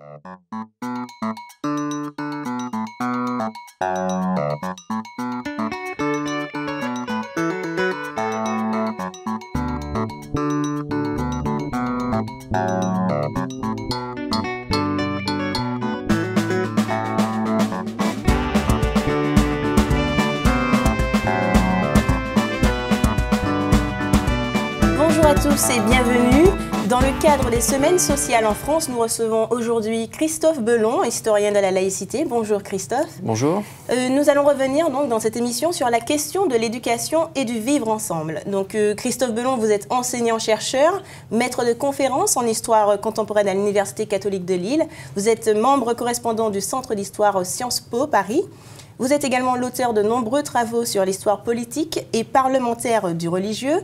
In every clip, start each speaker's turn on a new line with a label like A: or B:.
A: Bonjour à tous et bienvenue. Dans le cadre des Semaines sociales en France, nous recevons aujourd'hui Christophe Belon, historien de la laïcité. Bonjour Christophe.
B: Bonjour.
A: Nous allons revenir donc dans cette émission sur la question de l'éducation et du vivre ensemble. Donc Christophe Belon, vous êtes enseignant-chercheur, maître de conférences en histoire contemporaine à l'Université catholique de Lille. Vous êtes membre correspondant du Centre d'histoire Sciences Po Paris. Vous êtes également l'auteur de nombreux travaux sur l'histoire politique et parlementaire du religieux.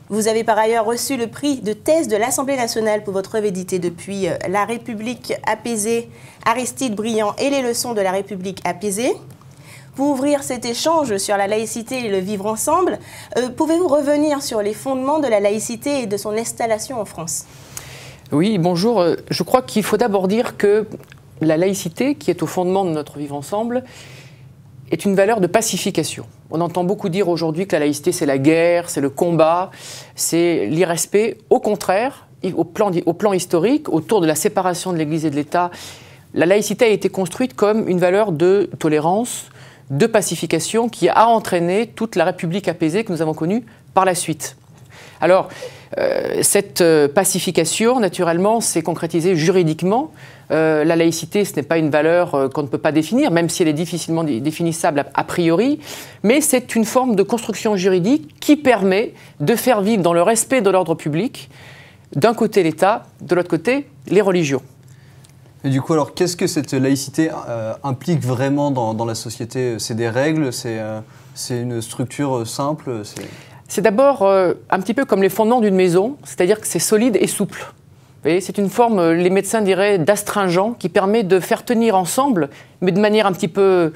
A: Vous avez par ailleurs reçu le prix de thèse de l'Assemblée nationale pour votre œuvre éditée depuis La République apaisée, Aristide Briand et les leçons de la République apaisée. Pour ouvrir cet échange sur la laïcité et le vivre ensemble, pouvez-vous revenir sur les fondements de la laïcité et de son installation en France?
B: Oui, bonjour. Je crois qu'il faut d'abord dire que la laïcité, qui est au fondement de notre vivre ensemble, est une valeur de pacification. On entend beaucoup dire aujourd'hui que la laïcité, c'est la guerre, c'est le combat, c'est l'irrespect. Au contraire, au plan historique, autour de la séparation de l'Église et de l'État, la laïcité a été construite comme une valeur de tolérance, de pacification, qui a entraîné toute la République apaisée que nous avons connue par la suite. Alors, cette pacification, naturellement, s'est concrétisée juridiquement. La laïcité, ce n'est pas une valeur qu'on ne peut pas définir, même si elle est difficilement définissable a priori, mais c'est une forme de construction juridique qui permet de faire vivre dans le respect de l'ordre public, d'un côté l'État, de l'autre côté les religions.
C: Et du coup, alors, qu'est-ce que cette laïcité implique vraiment dans la société? C'est des règles, c'est une structure simple?
B: C'est d'abord un petit peu comme les fondements d'une maison, c'est-à-dire que c'est solide et souple. Vous voyez, c'est une forme, les médecins diraient, d'astringent qui permet de faire tenir ensemble, mais de manière un petit peu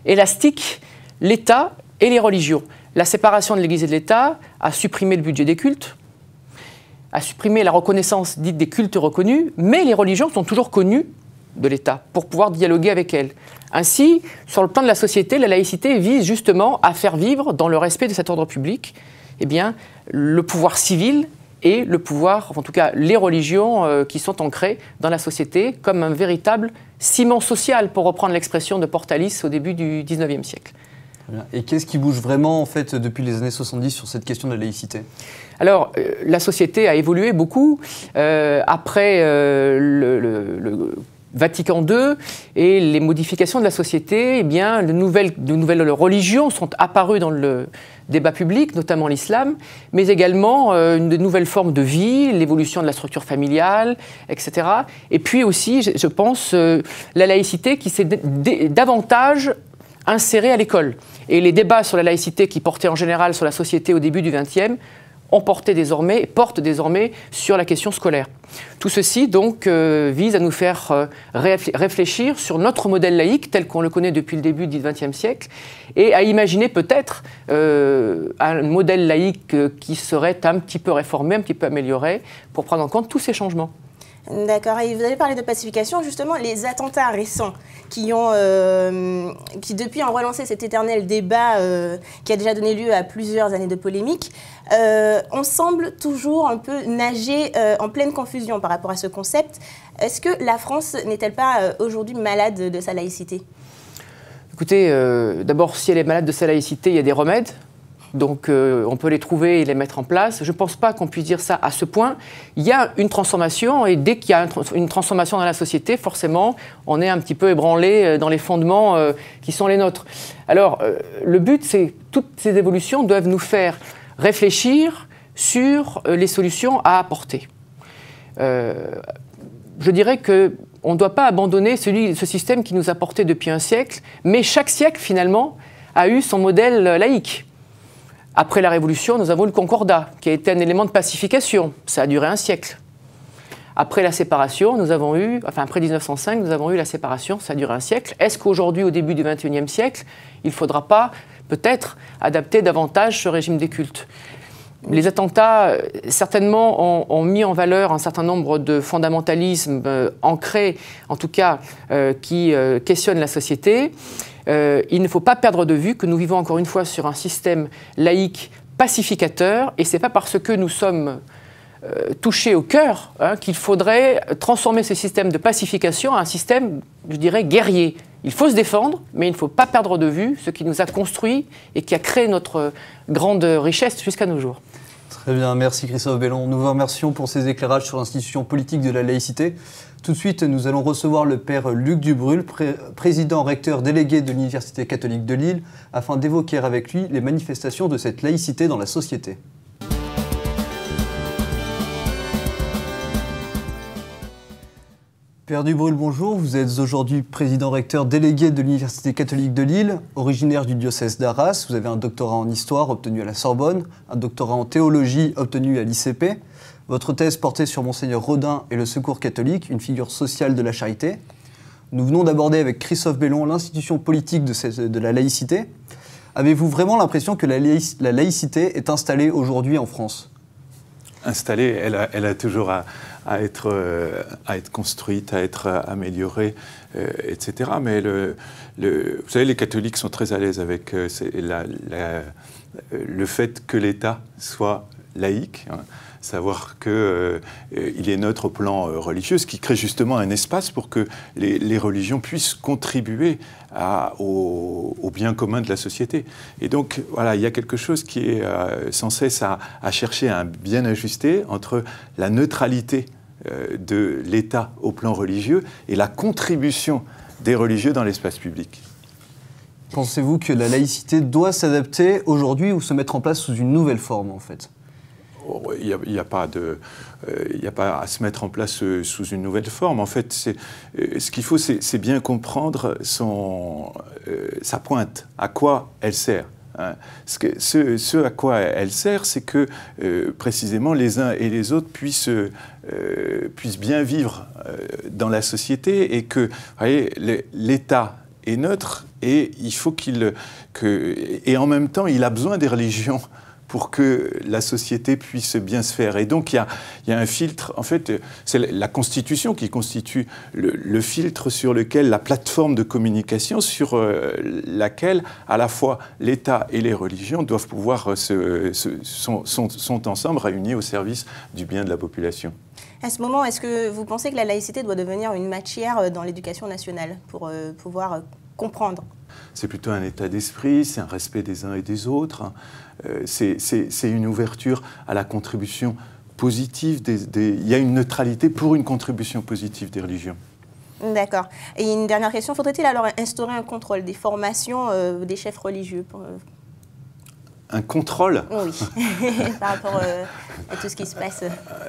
B: élastique, l'État et les religions. La séparation de l'Église et de l'État a supprimé le budget des cultes, a supprimé la reconnaissance dite des cultes reconnus, mais les religions sont toujours connues de l'État pour pouvoir dialoguer avec elles. Ainsi, sur le plan de la société, la laïcité vise justement à faire vivre, dans le respect de cet ordre public, eh bien, le pouvoir civil et le pouvoir, en tout cas les religions qui sont ancrées dans la société comme un véritable ciment social, pour reprendre l'expression de Portalis au début du XIXe siècle.
C: Et qu'est-ce qui bouge vraiment en fait depuis les années 70 sur cette question de la laïcité?
B: Alors, la société a évolué beaucoup après le Vatican II et les modifications de la société. Eh bien, de nouvelles religions sont apparues dans le débat public, notamment l'islam, mais également de nouvelles formes de vie, l'évolution de la structure familiale, etc. Et puis aussi, je pense, la laïcité qui s'est davantage insérée à l'école. Et les débats sur la laïcité qui portaient en général sur la société au début du XXe portent désormais sur la question scolaire. Tout ceci donc vise à nous faire réfléchir sur notre modèle laïque tel qu'on le connaît depuis le début du XXe siècle et à imaginer peut-être un modèle laïque qui serait un petit peu réformé, un petit peu amélioré pour prendre en compte tous ces changements.
A: D'accord. Et vous avez parlé de pacification, justement, les attentats récents qui depuis ont relancé cet éternel débat qui a déjà donné lieu à plusieurs années de polémiques. On semble toujours un peu nager en pleine confusion par rapport à ce concept. Est-ce que la France n'est-elle pas aujourd'hui malade de sa laïcité?
B: Écoutez, d'abord, si elle est malade de sa laïcité, il y a des remèdes. Donc on peut les trouver et les mettre en place. Je ne pense pas qu'on puisse dire ça à ce point. Il y a une transformation et dès qu'il y a une transformation dans la société, forcément, on est un petit peu ébranlé dans les fondements qui sont les nôtres. Alors le but, c'est que toutes ces évolutions doivent nous faire réfléchir sur les solutions à apporter. Je dirais qu'on ne doit pas abandonner ce système qui nous a porté depuis un siècle, mais chaque siècle, finalement, a eu son modèle laïque. Après la Révolution, nous avons le Concordat, qui a été un élément de pacification. Ça a duré un siècle. Après la séparation, après 1905, nous avons eu la séparation, ça a duré un siècle. Est-ce qu'aujourd'hui, au début du XXIe siècle, il ne faudra pas, peut-être, adapter davantage ce régime des cultes? Les attentats, certainement, ont mis en valeur un certain nombre de fondamentalismes ancrés, en tout cas, qui questionnent la société. Il ne faut pas perdre de vue que nous vivons encore une fois sur un système laïque pacificateur, et ce n'est pas parce que nous sommes touchés au cœur qu'il faudrait transformer ce système de pacification en un système, je dirais, guerrier. Il faut se défendre, mais il ne faut pas perdre de vue ce qui nous a construit et qui a créé notre grande richesse jusqu'à nos jours.
C: Très bien, merci Christophe Bellon. Nous vous remercions pour ces éclairages sur l'institution politique de la laïcité. Tout de suite, nous allons recevoir le père Luc Dubrul, président recteur délégué de l'Université catholique de Lille, afin d'évoquer avec lui les manifestations de cette laïcité dans la société. Père Dubrul, bonjour. Vous êtes aujourd'hui président recteur délégué de l'Université catholique de Lille, originaire du diocèse d'Arras. Vous avez un doctorat en histoire obtenu à la Sorbonne, un doctorat en théologie obtenu à l'ICP. Votre thèse portait sur Monseigneur Rodin et le Secours catholique, une figure sociale de la charité. Nous venons d'aborder avec Christophe Bellon l'institution politique de la laïcité. Avez-vous vraiment l'impression que la laïcité est installée aujourd'hui en France ?
D: Installée, elle a toujours à être construite, à être améliorée, etc. Mais vous savez, les catholiques sont très à l'aise avec le fait que l'État soit laïque, hein, savoir qu'il est neutre au plan religieux, ce qui crée justement un espace pour que les religions puissent contribuer au bien commun de la société. Et donc, voilà, il y a quelque chose qui est sans cesse à chercher à bien ajuster entre la neutralité de l'État au plan religieux et la contribution des religieux dans l'espace public.
C: Pensez-vous que la laïcité doit s'adapter aujourd'hui ou se mettre en place sous une nouvelle forme, en fait ?
D: Il n'y a pas à se mettre en place sous une nouvelle forme. En fait, ce qu'il faut, c'est bien comprendre sa pointe, à quoi elle sert. Hein. Ce à quoi elle sert, c'est que précisément les uns et les autres puissent bien vivre dans la société et que, vous voyez, l'État est neutre et il faut et en même temps, il a besoin des religions pour que la société puisse bien se faire. Et donc, il y a un filtre. En fait, c'est la Constitution qui constitue le filtre sur lequel, la plateforme de communication sur laquelle, à la fois, l'État et les religions doivent pouvoir sont ensemble réunis au service du bien de la population.
A: À ce moment, est-ce que vous pensez que la laïcité doit devenir une matière dans l'éducation nationale pour pouvoir comprendre ?
D: C'est plutôt un état d'esprit, c'est un respect des uns et des autres, c'est une ouverture à la contribution positive. Il y a une neutralité pour une contribution positive des religions.
A: D'accord. Et une dernière question, faudrait-il alors instaurer un contrôle des formations des chefs religieux
D: Un contrôle ?
A: Oui, par rapport à tout ce qui se passe.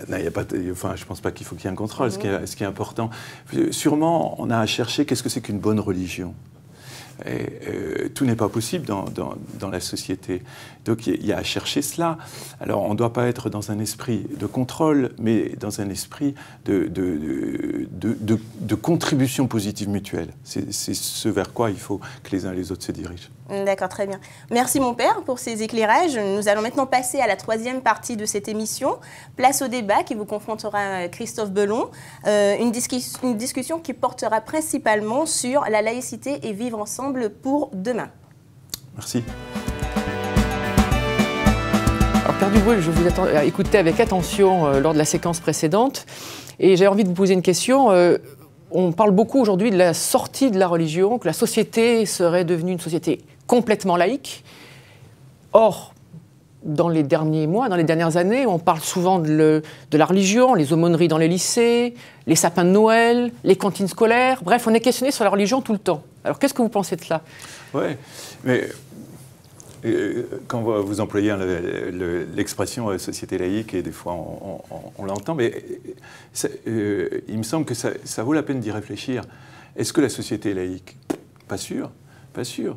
D: Non, je ne pense pas qu'il faut qu'il y ait un contrôle. Ce qui est important, sûrement, on a à chercher qu'est-ce que c'est qu'une bonne religion. Et tout n'est pas possible dans la société. Donc il y a à chercher cela. Alors on ne doit pas être dans un esprit de contrôle, mais dans un esprit de contribution positive mutuelle. C'est ce vers quoi il faut que les uns et les autres se dirigent. D'accord,
A: très bien. Merci mon père pour ces éclairages. Nous allons maintenant passer à la troisième partie de cette émission. Place au débat qui vous confrontera Christophe Bellon. Une discussion qui portera principalement sur la laïcité et vivre ensemble pour demain.
D: Merci.
B: Alors Père Dubrul, je vous ai écouté avec attention lors de la séquence précédente et j'ai envie de vous poser une question. On parle beaucoup aujourd'hui de la sortie de la religion, que la société serait devenue une société complètement laïque. Or, dans les derniers mois, dans les dernières années, on parle souvent de la religion, les aumôneries dans les lycées, les sapins de Noël, les cantines scolaires. Bref, on est questionné sur la religion tout le temps. Alors, qu'est-ce que vous pensez de cela ?
D: Oui, mais quand vous employez l'expression société laïque, et des fois on l'entend, mais il me semble que ça vaut la peine d'y réfléchir. Est-ce que la société est laïque ? Pas sûr. pas sûr.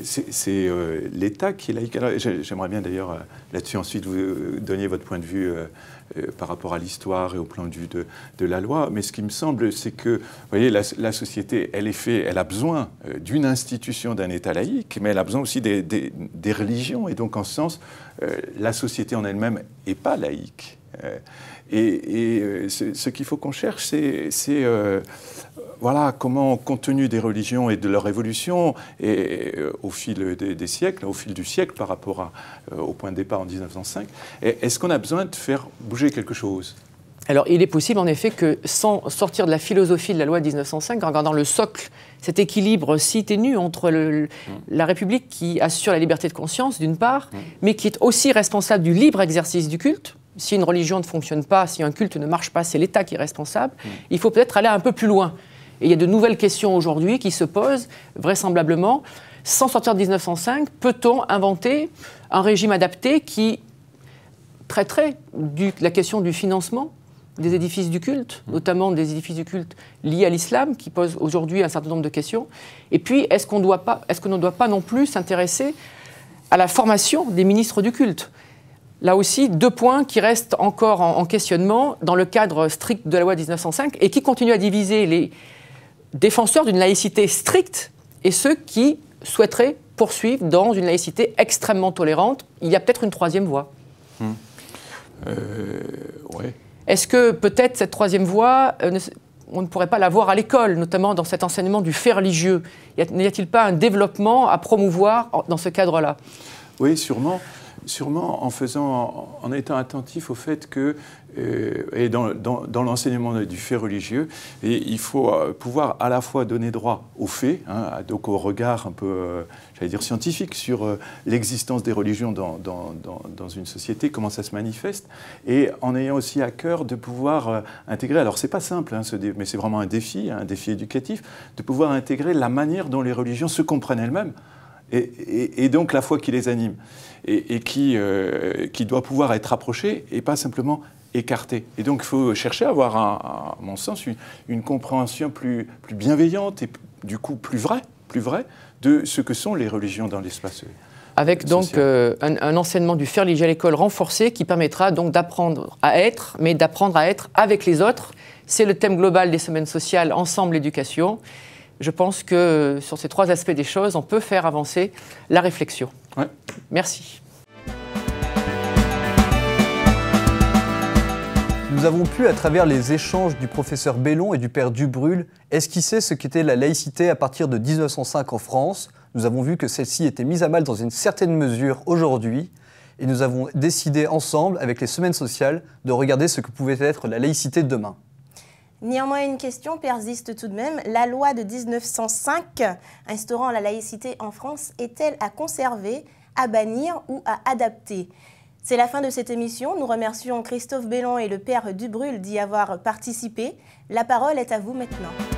D: C'est l'État qui est laïque. J'aimerais bien d'ailleurs là-dessus ensuite vous donniez votre point de vue par rapport à l'histoire et au plan de vue de la loi. Mais ce qui me semble, c'est que, vous voyez, la société, elle a besoin d'une institution, d'un État laïque, mais elle a besoin aussi des religions. Et donc, en ce sens, la société en elle-même n'est pas laïque. Ce qu'il faut qu'on cherche, c'est voilà, comment, compte tenu des religions et de leur évolution, et au fil des siècles, au fil du siècle par rapport au point de départ en 1905, est-ce qu'on a besoin de faire bouger quelque chose ?
B: Alors, il est possible, en effet, que sans sortir de la philosophie de la loi de 1905, en regardant le socle, cet équilibre si ténu entre la République qui assure la liberté de conscience, d'une part, mais qui est aussi responsable du libre exercice du culte. Si une religion ne fonctionne pas, si un culte ne marche pas, c'est l'État qui est responsable. Il faut peut-être aller un peu plus loin. Et il y a de nouvelles questions aujourd'hui qui se posent, vraisemblablement. Sans sortir de 1905, peut-on inventer un régime adapté qui traiterait la question du financement des édifices du culte, notamment des édifices du culte liés à l'islam, qui posent aujourd'hui un certain nombre de questions. Et puis, est-ce qu'on ne doit pas non plus s'intéresser à la formation des ministres du culte ? Là aussi, 2 points qui restent encore en questionnement dans le cadre strict de la loi de 1905 et qui continuent à diviser les défenseurs d'une laïcité stricte et ceux qui souhaiteraient poursuivre dans une laïcité extrêmement tolérante. Il y a peut-être une 3e voie.
D: Ouais.
B: Est-ce que peut-être cette 3e voie, on ne pourrait pas la voir à l'école, notamment dans cet enseignement du fait religieux ? N'y a-t-il pas un développement à promouvoir dans ce cadre-là ?
D: Oui, sûrement. Sûrement en étant attentif au fait que, et dans l'enseignement du fait religieux, il faut pouvoir à la fois donner droit aux faits, donc au regard un peu, j'allais dire scientifique, sur l'existence des religions dans une société, comment ça se manifeste, et en ayant aussi à cœur de pouvoir intégrer, alors c'est pas simple, mais c'est vraiment un défi éducatif, de pouvoir intégrer la manière dont les religions se comprennent elles-mêmes, et donc la foi qui les anime. Et qui doit pouvoir être approché et pas simplement écarté. Et donc il faut chercher à avoir, à mon sens, une compréhension plus bienveillante et du coup plus vraie de ce que sont les religions dans l'espace social.
B: Avec donc un enseignement du fait religieux à l'école renforcé qui permettra donc d'apprendre à être, mais d'apprendre à être avec les autres. C'est le thème global des semaines sociales Ensemble éducation. Je pense que sur ces 3 aspects des choses, on peut faire avancer la réflexion.
D: Ouais.
B: Merci.
C: Nous avons pu, à travers les échanges du professeur Bellon et du père Dubrulle, esquisser ce qu'était la laïcité à partir de 1905 en France. Nous avons vu que celle-ci était mise à mal dans une certaine mesure aujourd'hui. Et nous avons décidé ensemble, avec les semaines sociales, de regarder ce que pouvait être la laïcité demain.
A: Néanmoins, une question persiste tout de même. La loi de 1905 instaurant la laïcité en France est-elle à conserver, à bannir ou à adapter ? C'est la fin de cette émission. Nous remercions Christophe Bellon et le père Dubrulle d'y avoir participé. La parole est à vous maintenant.